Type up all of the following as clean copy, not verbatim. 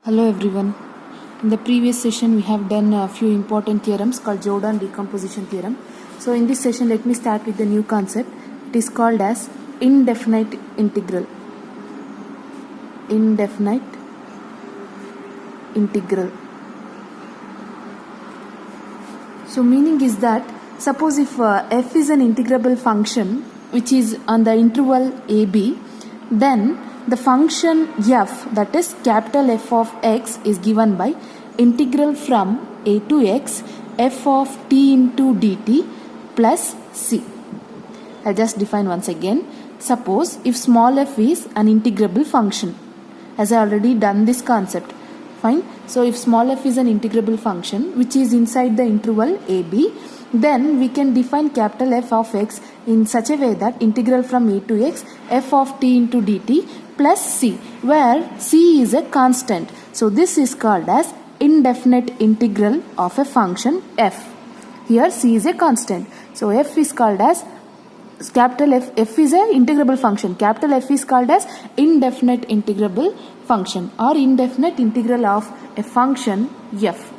Hello everyone. In the previous session we have done a few important theorems called Jordan decomposition theorem. So in this session let me start with the new concept. It is called as indefinite integral. Indefinite integral. So meaning is that suppose if f is an integrable function which is on the interval ab, then the function f, that is capital F of x, is given by integral from a to x f of t into dt plus c. I'll just define once again. Suppose if small f is an integrable function, as I already done this concept. Fine. So if small f is an integrable function which is inside the interval ab, then we can define capital F of x in such a way that integral from a to x f of t into dt plus c, where c is a constant. So this is called as indefinite integral of a function f. Here c is a constant. So f is called as capital F is a integrable function. Capital F is called as indefinite integrable function or indefinite integral of a function f.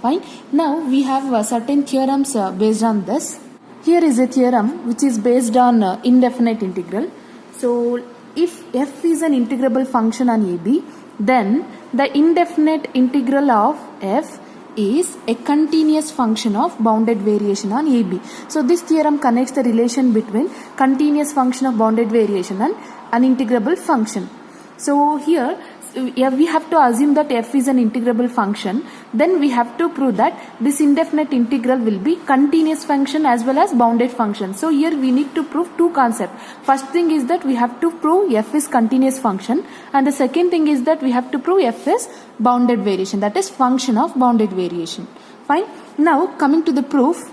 Fine. Now we have certain theorems based on this. Here is a theorem which is based on indefinite integral. So if f is an integrable function on AB, then the indefinite integral of f is a continuous function of bounded variation on AB. So this theorem connects the relation between continuous function of bounded variation and an integrable function. So here we have to assume that f is an integrable function. Then we have to prove that this indefinite integral will be continuous function as well as bounded function. So here we need to prove two concepts. First thing is that we have to prove f is continuous function, and the second thing is that we have to prove f is bounded variation, that is function of bounded variation. Fine. Now coming to the proof,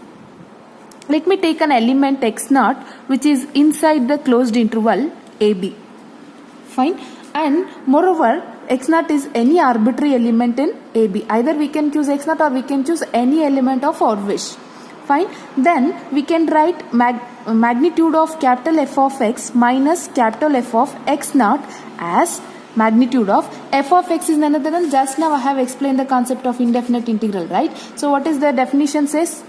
let me take an element x0 which is inside the closed interval AB. Fine. And moreover, x0 is any arbitrary element in AB. Either we can choose x0 or we can choose any element of our wish. Fine. Then we can write magnitude of capital F of x minus capital F of x0 as magnitude of f of x is none other than, just now I have explained the concept of indefinite integral, right? So what is the definition says?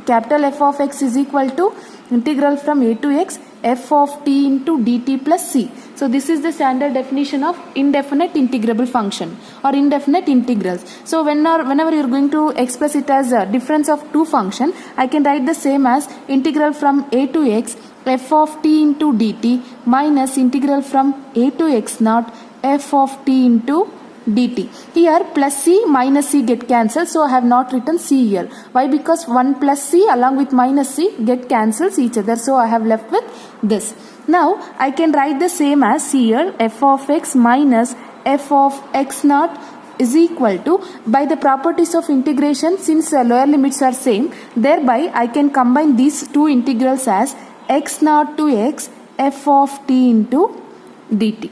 Capital F of x is equal to integral from a to x f of t into dt plus c. So this is the standard definition of indefinite integrable function or indefinite integrals. So whenever you are going to express it as a difference of two function, I can write the same as integral from a to x f of t into dt minus integral from a to x naught f of t into dt. Here plus c minus c get cancelled, so I have not written c here. Why? Because 1 plus c along with minus c get cancels each other, so I have left with this. Now I can write the same as c here, f of x minus f of x naught is equal to, by the properties of integration, since lower limits are same, thereby I can combine these two integrals as x naught to x f of t into dt.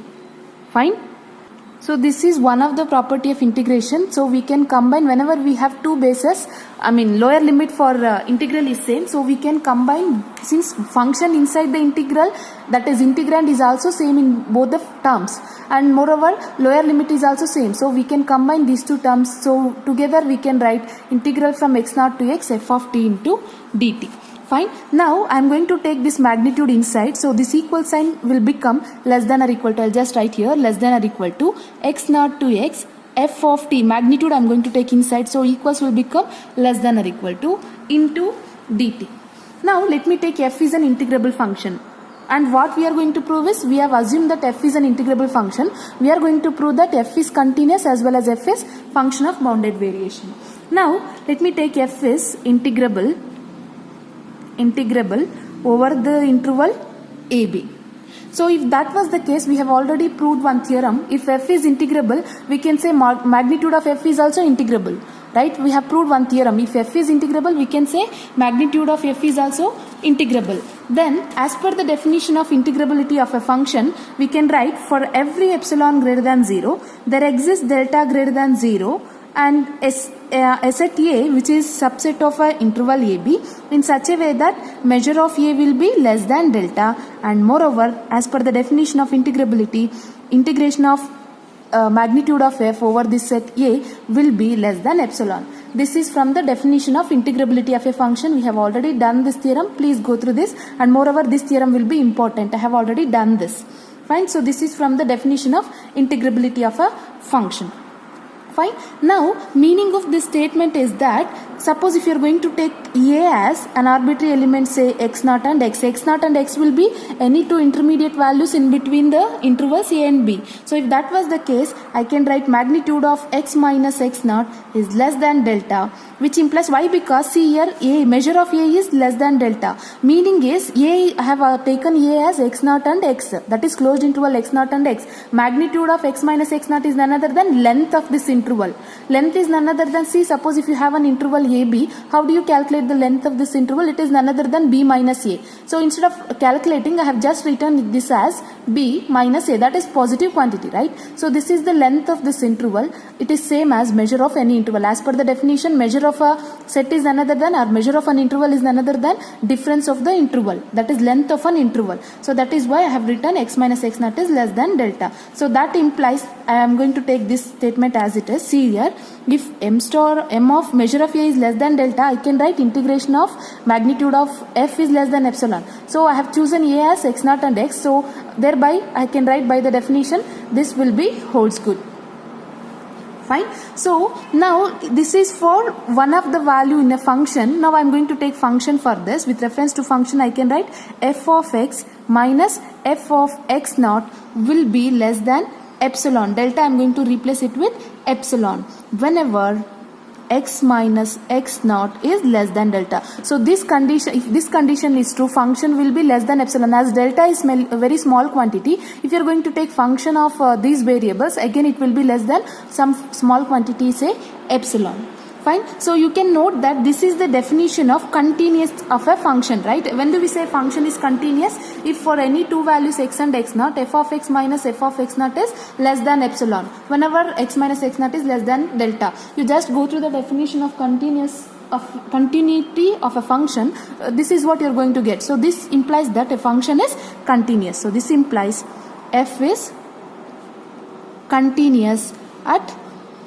Fine. So this is one of the property of integration. So we can combine whenever we have two bases. Lower limit for integral is same. So we can combine, since function inside the integral, that is integrand, is also same in both the terms. And moreover, lower limit is also same. So we can combine these two terms. So together we can write integral from x0 to x f of t into dt. Fine. Now I am going to take this magnitude inside. So this equal sign will become less than or equal to, I'll just write here, less than or equal to x0 to x f of t. Magnitude I am going to take inside. So equals will become less than or equal to into dt. Now let me take f is an integrable function. And what we are going to prove is, we have assumed that f is an integrable function. We are going to prove that f is continuous as well as f is function of bounded variation. Now let me take f is integrable over the interval AB. So if that was the case, we have already proved one theorem. If f is integrable, we can say magnitude of f is also integrable, right? We have proved one theorem. If f is integrable, we can say magnitude of f is also integrable. Then as per the definition of integrability of a function, we can write, for every epsilon greater than 0, there exists delta greater than 0 and S at A, which is subset of an interval AB, in such a way that measure of A will be less than delta, and moreover, as per the definition of integrability, integration of magnitude of f over this set A will be less than epsilon. This is from the definition of integrability of a function. We have already done this theorem. Please go through this, and moreover this theorem will be important. I have already done this. Fine. So this is from the definition of integrability of a function. Fine. Now meaning of this statement is that suppose if you are going to take A as an arbitrary element, say x0 and x0 and x will be any two intermediate values in between the intervals A and B. So if that was the case, I can write magnitude of x minus x0 is less than delta, which implies why? Because see here A, measure of A is less than delta. Meaning is A, I have taken A as x0 and x, that is closed interval x0 and x. Magnitude of x minus x0 is none other than length of this interval. Length is none other than, see, suppose if you have an interval AB, how do you calculate the length of this interval? It is none other than B minus A. So instead of calculating, I have just written this as B minus A, that is positive quantity, right? So this is the length of this interval. It is same as measure of any interval. As per the definition, measure of a set is none other than, or measure of an interval is none other than difference of the interval, that is length of an interval. So that is why I have written x minus x0 is less than delta. So that implies, I am going to take this statement as it is. See here, if m of measure of A is less than delta, I can write integration of magnitude of f is less than epsilon. So I have chosen A as x0 and x. So thereby I can write by the definition this will be holds good. Fine. So now this is for one of the value in a function. Now I am going to take function for this. With reference to function, I can write f of x minus f of x0 will be less than epsilon. Delta I am going to replace it with epsilon whenever x minus x0 is less than delta. So this condition, if this condition is true, function will be less than epsilon, as delta is a very small quantity. If you are going to take function of these variables, again it will be less than some small quantity, say epsilon. Fine. So you can note that this is the definition of continuous of a function, right? When do we say function is continuous? If for any two values x and x0, f of x minus f of x0 is less than epsilon. Whenever x minus x0 is less than delta. You just go through the definition of continuity of a function. This is what you are going to get. So this implies that a function is continuous. So this implies f is continuous at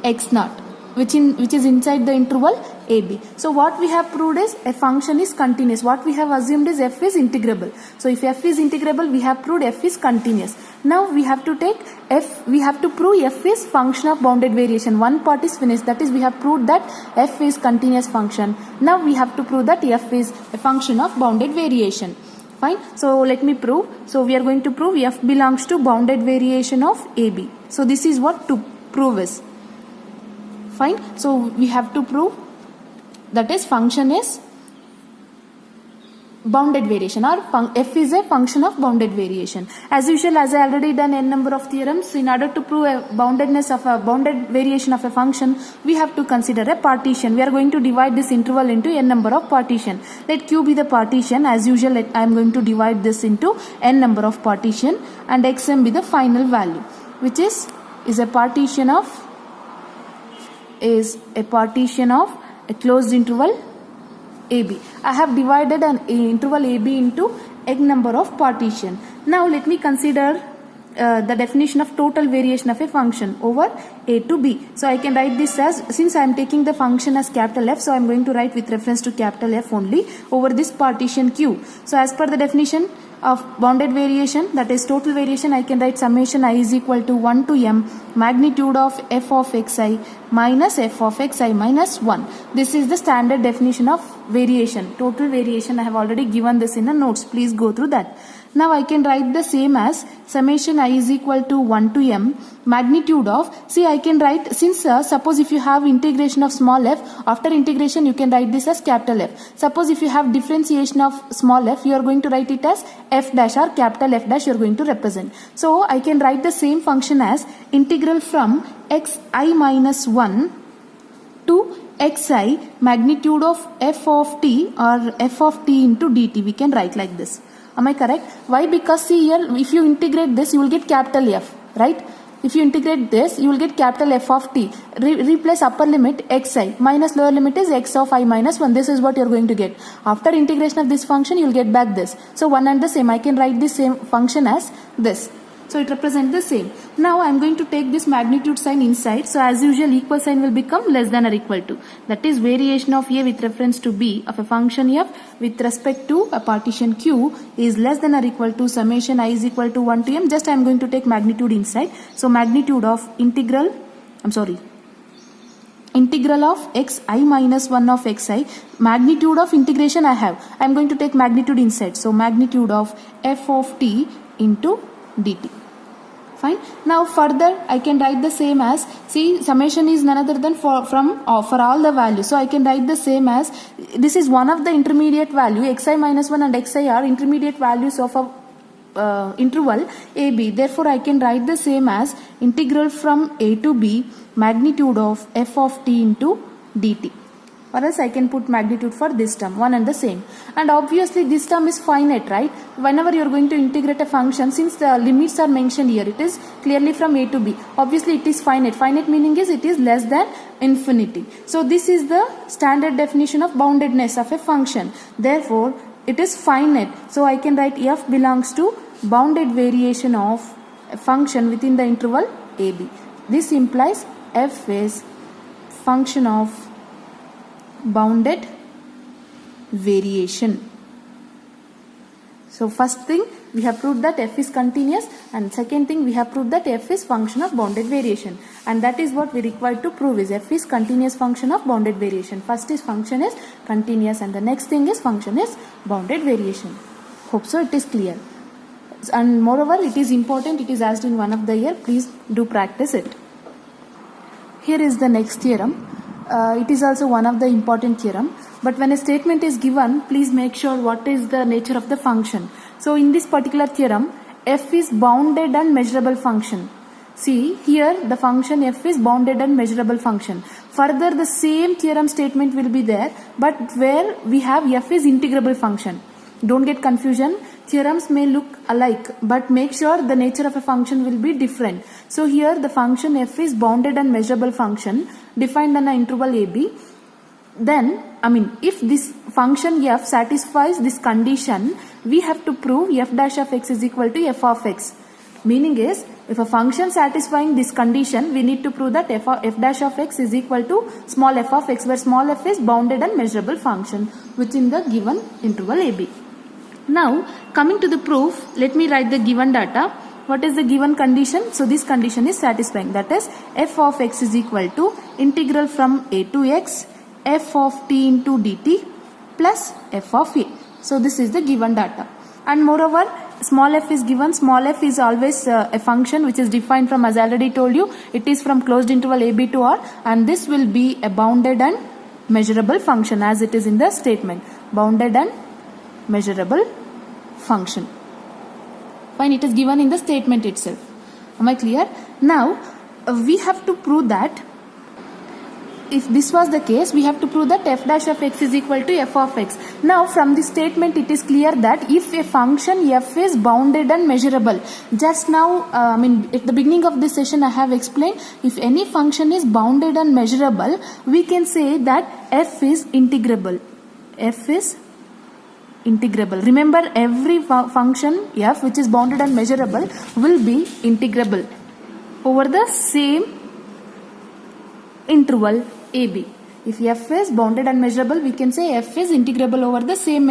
x0. Which is inside the interval AB. So what we have proved is a function is continuous. What we have assumed is f is integrable. So if f is integrable, we have proved f is continuous. Now we have to take f, we have to prove f is function of bounded variation. One part is finished, that is we have proved that f is continuous function. Now we have to prove that f is a function of bounded variation. Fine. So let me prove. So we are going to prove f belongs to bounded variation of AB. So this is what to prove is. Fine. So we have to prove that is function is bounded variation, or f is a function of bounded variation. As usual, as I already done n number of theorems, in order to prove a boundedness of a bounded variation of a function, we have to consider a partition. We are going to divide this interval into n number of partition. Let q be the partition. As usual, I am going to divide this into n number of partition, and xm be the final value, which is a partition of a closed interval AB. I have divided an interval AB into n number of partition. Now let me consider the definition of total variation of a function over A to B. So I can write this as, since I am taking the function as capital F, so I am going to write with reference to capital F only over this partition Q. So as per the definition of bounded variation, that is total variation, I can write summation I is equal to 1 to m magnitude of f of xi minus f of xi minus 1. This is the standard definition of variation, total variation. I have already given this in the notes. Please go through that. Now I can write the same as summation I is equal to 1 to m magnitude of, see I can write, since suppose if you have integration of small f, after integration you can write this as capital F. Suppose if you have differentiation of small f, you are going to write it as f dash, or capital F dash you are going to represent. So I can write the same function as integral from xi minus 1 to xi magnitude of f of t, or f of t into dt. We can write like this. Am I correct? Why? Because see here, if you integrate this, you will get capital F, right? If you integrate this, you will get capital F of t. Replace upper limit xi minus lower limit is x of I minus 1. This is what you are going to get. After integration of this function, you will get back this. So one and the same. I can write this same function as this. So it represents the same. Now I am going to take this magnitude sign inside. So as usual, equal sign will become less than or equal to. That is variation of A with reference to B of a function f with respect to a partition Q is less than or equal to summation I is equal to 1 to m. Just I am going to take magnitude inside. So magnitude of integral of xi minus 1 of xi, magnitude of integration I have. I am going to take magnitude inside. So magnitude of f of t into dt. Fine. Now further I can write the same as, see, summation is none other than for all the values. So I can write the same as, this is one of the intermediate value, xi minus 1 and xi are intermediate values of a interval AB. Therefore I can write the same as integral from A to B magnitude of f of t into dt. Or else I can put magnitude for this term, one and the same. And obviously this term is finite, right? Whenever you are going to integrate a function, since the limits are mentioned here, it is clearly from A to B. Obviously it is finite. Finite meaning is it is less than infinity. So this is the standard definition of boundedness of a function. Therefore it is finite. So I can write f belongs to bounded variation of a function within the interval AB. This implies f is function of bounded variation. So first thing we have proved that f is continuous, and second thing we have proved that f is function of bounded variation, and that is what we require to prove is f is continuous function of bounded variation. First is function is continuous and the next thing is function is bounded variation. Hope so it is clear. And moreover it is important, it is asked in one of the year, please do practice it. Here is the next theorem. It is also one of the important theorem, but when a statement is given, please make sure what is the nature of the function. So in this particular theorem, f is bounded and measurable function. See here the function f is bounded and measurable function. Further the same theorem statement will be there, but where we have f is integrable function. Don't get confusion. Theorems may look alike, but make sure the nature of a function will be different. So here the function f is bounded and measurable function defined on an interval AB. Then, if this function f satisfies this condition, we have to prove f dash of x is equal to f of x. Meaning is, if a function satisfying this condition, we need to prove that f dash of x is equal to small f of x, where small f is bounded and measurable function within the given interval AB. Now, coming to the proof, let me write the given data. What is the given condition? So, this condition is satisfying. That is, f of x is equal to integral from a to x, f of t into dt plus f of a. So, this is the given data. And moreover, small f is given. Small f is always a function which is defined from, as I already told you, it is from closed interval a b to r, and this will be a bounded and measurable function as it is in the statement. Bounded and measurable function. Fine, it is given in the statement itself. Am I clear? Now, we have to prove that if this was the case, we have to prove that f dash of x is equal to f of x. Now, from this statement, it is clear that if a function f is bounded and measurable, just now, at the beginning of this session, I have explained, if any function is bounded and measurable, we can say that f is integrable. F is integrable. Remember, every function f which is bounded and measurable will be integrable over the same interval AB. If f is bounded and measurable, we can say f is integrable over the same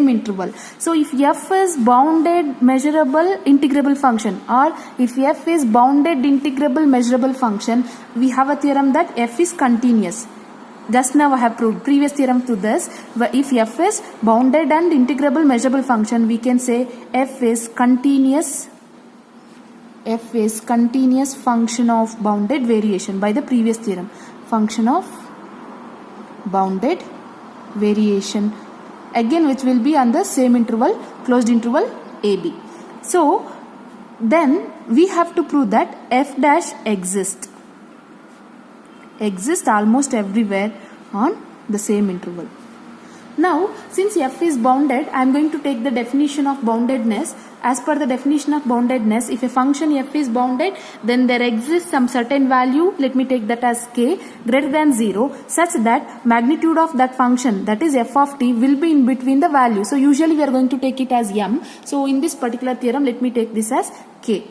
interval. So if f is bounded, measurable, integrable function, or if f is bounded, integrable, measurable function, we have a theorem that f is continuous. Just now I have proved previous theorem to this. If f is bounded and integrable measurable function, we can say f is continuous. F is continuous function of bounded variation by the previous theorem. Function of bounded variation, again which will be on the same interval, closed interval AB. So then we have to prove that f dash exists almost everywhere on the same interval. Now, since f is bounded, I am going to take the definition of boundedness. As per the definition of boundedness, if a function f is bounded, then there exists some certain value, let me take that as k, greater than 0, such that magnitude of that function, that is f of t, will be in between the value. So usually we are going to take it as m. So in this particular theorem, let me take this as k.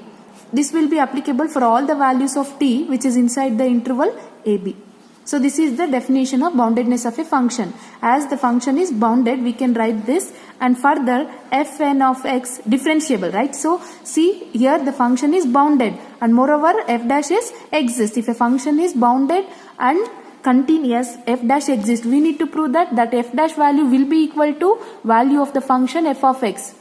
this will be applicable for all the values of t which is inside the interval AB. So this is the definition of boundedness of a function. As the function is bounded, we can write this, and further fn of x differentiable, right? So see here the function is bounded, and moreover f dash is exists. If a function is bounded and continuous, f dash exists, we need to prove that f dash value will be equal to value of the function f of x.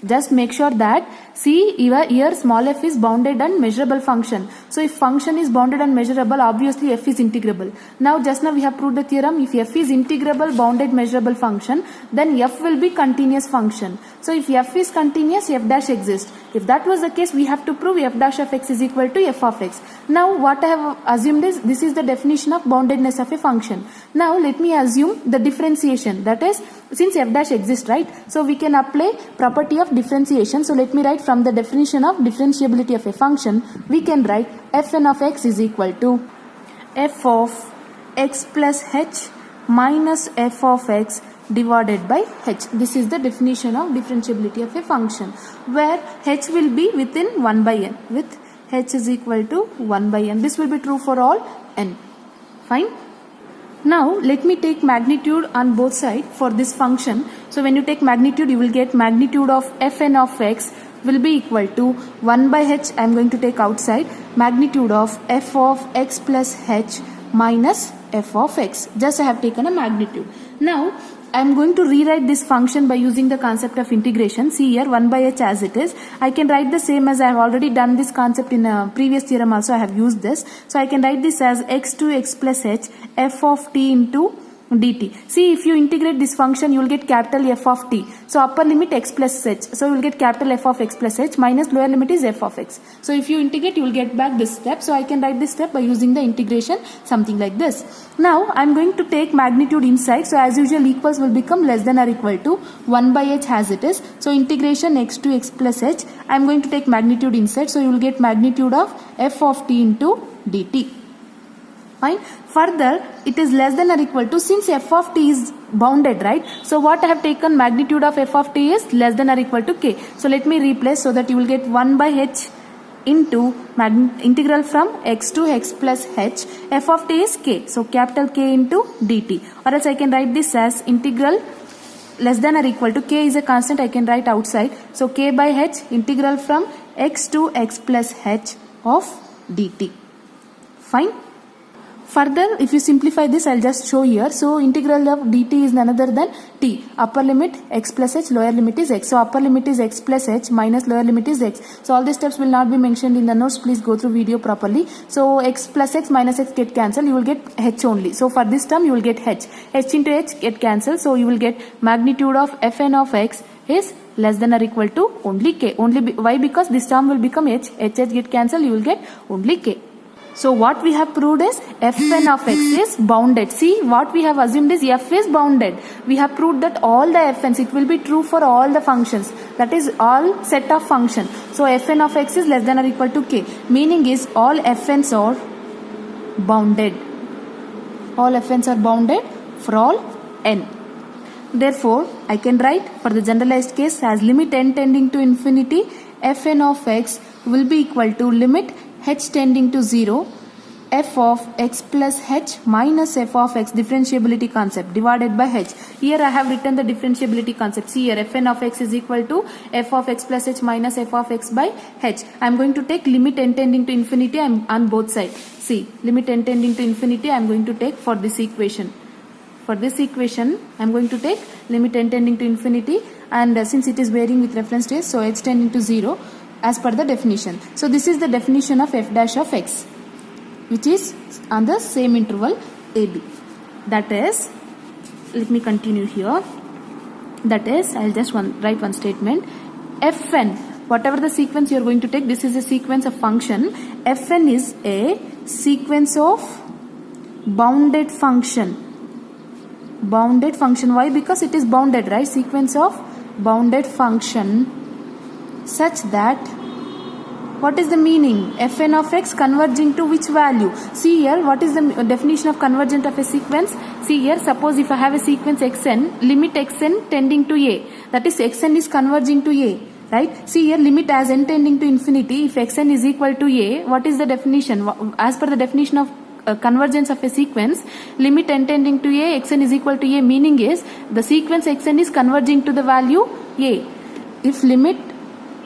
Just make sure that, see here small f is bounded and measurable function. So if function is bounded and measurable, obviously f is integrable. Now just now we have proved the theorem, if f is integrable, bounded, measurable function, then f will be continuous function. So if f is continuous, f dash exists. If that was the case, we have to prove f dash of x is equal to f of x. Now what I have assumed is, this is the definition of boundedness of a function. Now let me assume the differentiation, that is, since f dash exists, right? So we can apply property of differentiation. So let me write from the definition of differentiability of a function, we can write fn of x is equal to f of x plus h minus f of x divided by h. This is the definition of differentiability of a function, where h will be within 1 by n, with h is equal to 1 by n. This will be true for all n. Fine. Now let me take magnitude on both sides for this function. So when you take magnitude, you will get magnitude of fn of x will be equal to 1 by h. I am going to take outside magnitude of f of x plus h minus f of x. Just I have taken a magnitude. Now I am going to rewrite this function by using the concept of integration. See here 1 by h as it is. I can write the same as I have already done this concept in a previous theorem also. I have used this. So I can write this as x to x plus h f of t into dt. See, if you integrate this function, you will get capital F of t. So upper limit x plus h. So you will get capital F of x plus h minus lower limit is f of x. So if you integrate, you will get back this step. So I can write this step by using the integration, something like this. Now I am going to take magnitude inside. So as usual, equals will become less than or equal to 1 by h as it is. So integration x to x plus h. I am going to take magnitude inside. So you will get magnitude of f of t into dt. Fine. Further, it is less than or equal to, since f of t is bounded, right? So what I have taken, magnitude of f of t is less than or equal to k. So let me replace, so that you will get 1 by h into integral from x to x plus h. F of t is k. So capital K into dt. Or else I can write this as integral less than or equal to, k is a constant, I can write outside. So k by h integral from x to x plus h of dt. Fine. Further, if you simplify this, I'll just show here. So integral of dt is none other than t. Upper limit x plus h, lower limit is x. So upper limit is x plus h minus lower limit is x. So all these steps will not be mentioned in the notes. Please go through video properly. So x plus x minus x get cancelled. You will get h only. So for this term, you will get h. h into h get cancelled. So you will get magnitude of fn of x is less than or equal to only k. Why? Because this term will become h. h get cancelled. You will get only k. So what we have proved is fn of x is bounded. See, what we have assumed is f is bounded. We have proved that all the fn's, it will be true for all the functions. That is all set of function. So fn of x is less than or equal to k. Meaning is all fn's are bounded. All fn's are bounded for all n. Therefore, I can write for the generalized case as limit n tending to infinity, fn of x will be equal to limit h tending to 0, f of x plus h minus f of x, differentiability concept, divided by h. Here I have written the differentiability concept. See here, fn of x is equal to f of x plus h minus f of x by h. I am going to take limit n tending to infinity on both sides. See, limit n tending to infinity I am going to take for this equation. For this equation, I am going to take limit n tending to infinity, and since it is varying with reference to s, so h tending to 0 as per the definition. So this is the definition of f dash of x, which is on the same interval AB. That is, let me continue here. That is, I'll just write one statement. Fn, whatever the sequence you are going to take, this is a sequence of function. Fn is a sequence of bounded function. Bounded function. Why? Because it is bounded, right? Sequence of bounded function such that, what is the meaning? Fn of x converging to which value? See here, what is the definition of convergent of a sequence? See here, suppose if I have a sequence xn, limit xn tending to a, that is xn is converging to a. right? See here, limit as n tending to infinity, if xn is equal to a, what is the definition? As per the definition of convergence of a sequence, limit n tending to a, xn is equal to a, meaning is the sequence xn is converging to the value a. If limit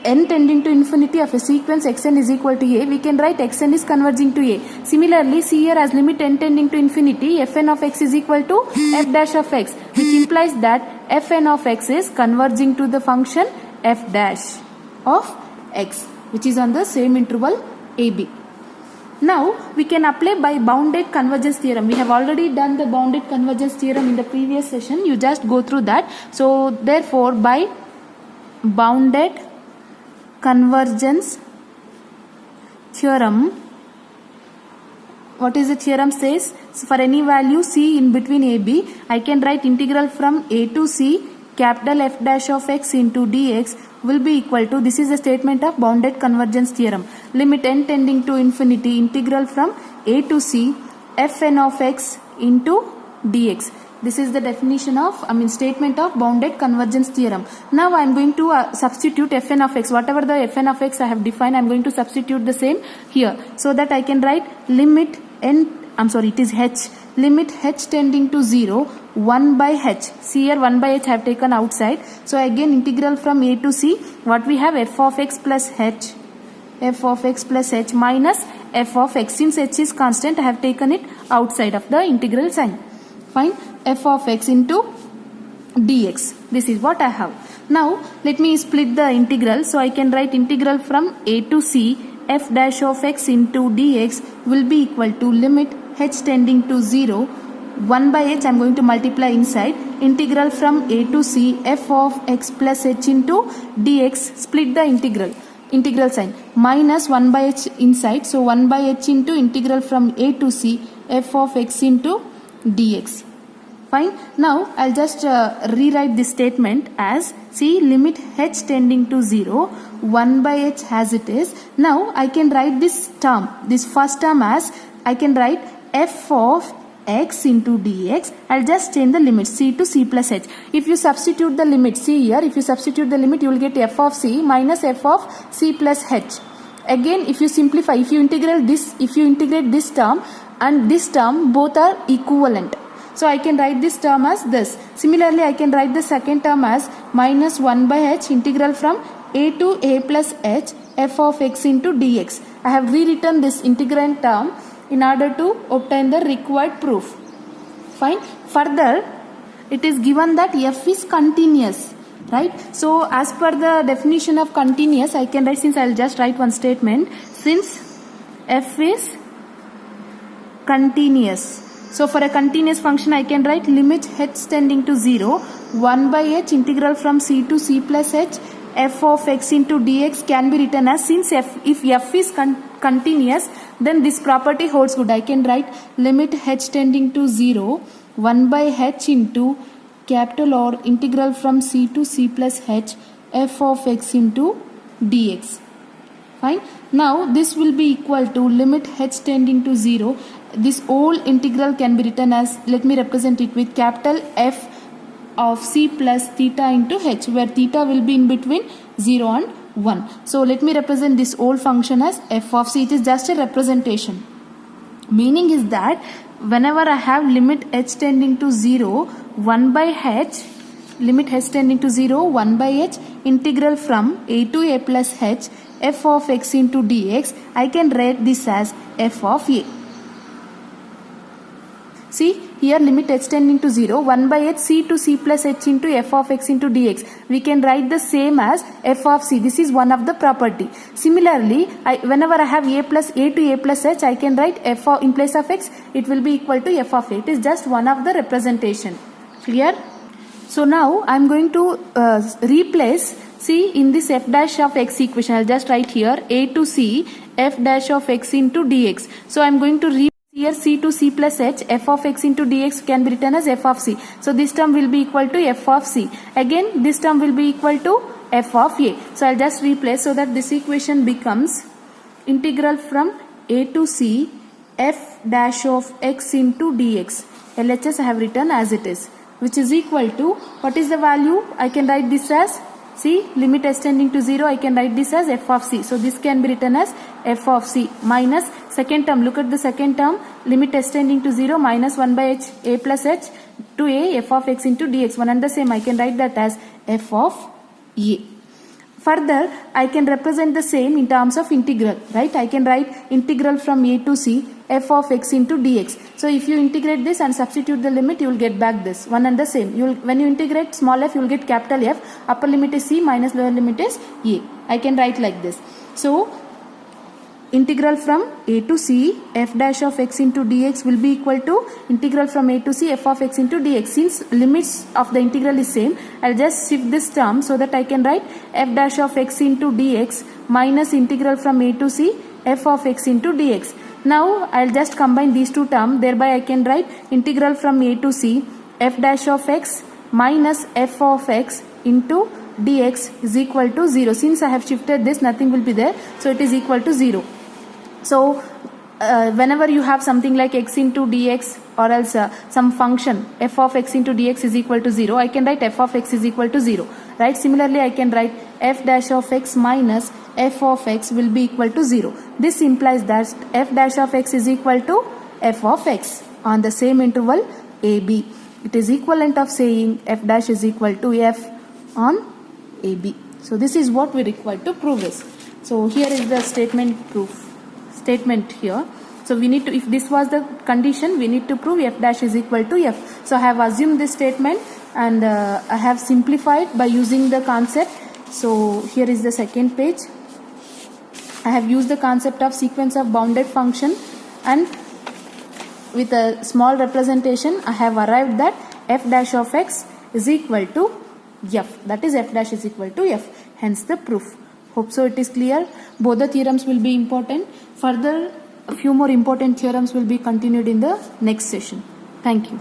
n tending to infinity of a sequence xn is equal to a, we can write xn is converging to a. Similarly, see here, as limit n tending to infinity, fn of x is equal to f dash of x, which implies that fn of x is converging to the function f dash of x, which is on the same interval ab. Now we can apply by bounded convergence theorem. We have already done the bounded convergence theorem in the previous session. You just go through that. So therefore, by bounded convergence theorem, what is the theorem says? So for any value c in between ab, I can write integral from a to c capital F dash of x into dx will be equal to, this is the statement of bounded convergence theorem, limit n tending to infinity integral from a to c fn of x into dx. This is the definition of, statement of bounded convergence theorem. Now I am going to substitute fn of x. Whatever the fn of x I have defined, I am going to substitute the same here. So that I can write limit it is h, limit h tending to 0, 1 by h. See here, 1 by h I have taken outside. So again integral from a to c, what we have, f of x plus h minus f of x. Since h is constant, I have taken it outside of the integral sign. Fine, f of x into dx. This is what I have. Now let me split the integral. So I can write integral from a to c f dash of x into dx will be equal to limit h tending to 0, 1 by h I am going to multiply inside, integral from a to c f of x plus h into dx, split the integral sign, minus 1 by h inside, so 1 by h into integral from a to c f of x into dx. Fine. Now I'll just rewrite this statement as, see, limit h tending to 0, 1 by h as it is. Now I can write this term, this first term as, I can write f of x into dx. I'll just change the limit c to c plus h. If you substitute the limit, see here, if you substitute the limit, you will get f of c minus f of c plus h. Again, if you simplify, if you integrate this term and this term, both are equivalent. So I can write this term as this. Similarly, I can write the second term as minus 1 by h integral from a to a plus h f of x into dx. I have rewritten this integrand term in order to obtain the required proof. Fine. Further, it is given that f is continuous, right? So as per the definition of continuous, I can write, since I will just write one statement, since f is continuous. So for a continuous function, I can write limit h tending to 0, 1 by h integral from c to c plus h f of x into dx can be written as, since if f is continuous, then this property holds good. I can write limit h tending to 0, 1 by h into capital or integral from c to c plus h f of x into dx. Fine. Now this will be equal to limit h tending to 0. This whole integral can be written as, let me represent it with capital F of c plus theta into h, where theta will be in between 0 and 1. So let me represent this whole function as f of c. It is just a representation. Meaning is that whenever I have limit h tending to 0, 1 by h, limit h tending to 0, 1 by h integral from a to a plus h f of x into dx, I can write this as f of a. See here, limit h tending to 0, 1 by h c to c plus h into f of x into dx. We can write the same as f of c. This is one of the property. Similarly, whenever I have a to a plus h, I can write f of, in place of x, it will be equal to f of a. It is just one of the representation. Clear? So now I am going to replace, see, in this f dash of x equation, I will just write here a to c f dash of x into dx. So I am going to replace here c to c plus h, f of x into dx can be written as f of c. So this term will be equal to f of c. Again, this term will be equal to f of a. So I'll just replace, so that this equation becomes integral from a to c f dash of x into dx. LHS I have written as it is, which is equal to, what is the value? I can write this as See, limit s tending to 0, I can write this as f of c. So this can be written as f of c minus second term. Look at the second term, limit s tending to 0 minus 1 by h a plus h to a f of x into dx. One and the same, I can write that as f of a. Further, I can represent the same in terms of integral, right? I can write integral from a to c f of x into dx. So if you integrate this and substitute the limit, you will get back this. One and the same. When you integrate small f, you will get capital F. Upper limit is c minus lower limit is a. I can write like this. So integral from a to c f dash of x into dx will be equal to integral from a to c f of x into dx. Since limits of the integral is same, I'll just shift this term so that I can write f dash of x into dx minus integral from a to c f of x into dx. Now I'll just combine these two terms, thereby I can write integral from a to c f dash of x minus f of x into dx is equal to 0. Since I have shifted this, nothing will be there, so it is equal to 0. So whenever you have something like x into dx or else some function f of x into dx is equal to 0, I can write f of x is equal to 0, right? Similarly, I can write f dash of x minus f of x will be equal to 0. This implies that f dash of x is equal to f of x on the same interval AB. It is equivalent of saying f dash is equal to f on AB. So this is what we require to prove this. So here is the statement here. So we need to, if this was the condition, we need to prove f dash is equal to f. So I have assumed this statement and I have simplified by using the concept. So here is the second page. I have used the concept of sequence of bounded function, and with a small representation I have arrived that f dash of x is equal to f. That is f dash is equal to f. Hence the proof. Hope so it is clear. Both the theorems will be important. Further, a few more important theorems will be continued in the next session. Thank you.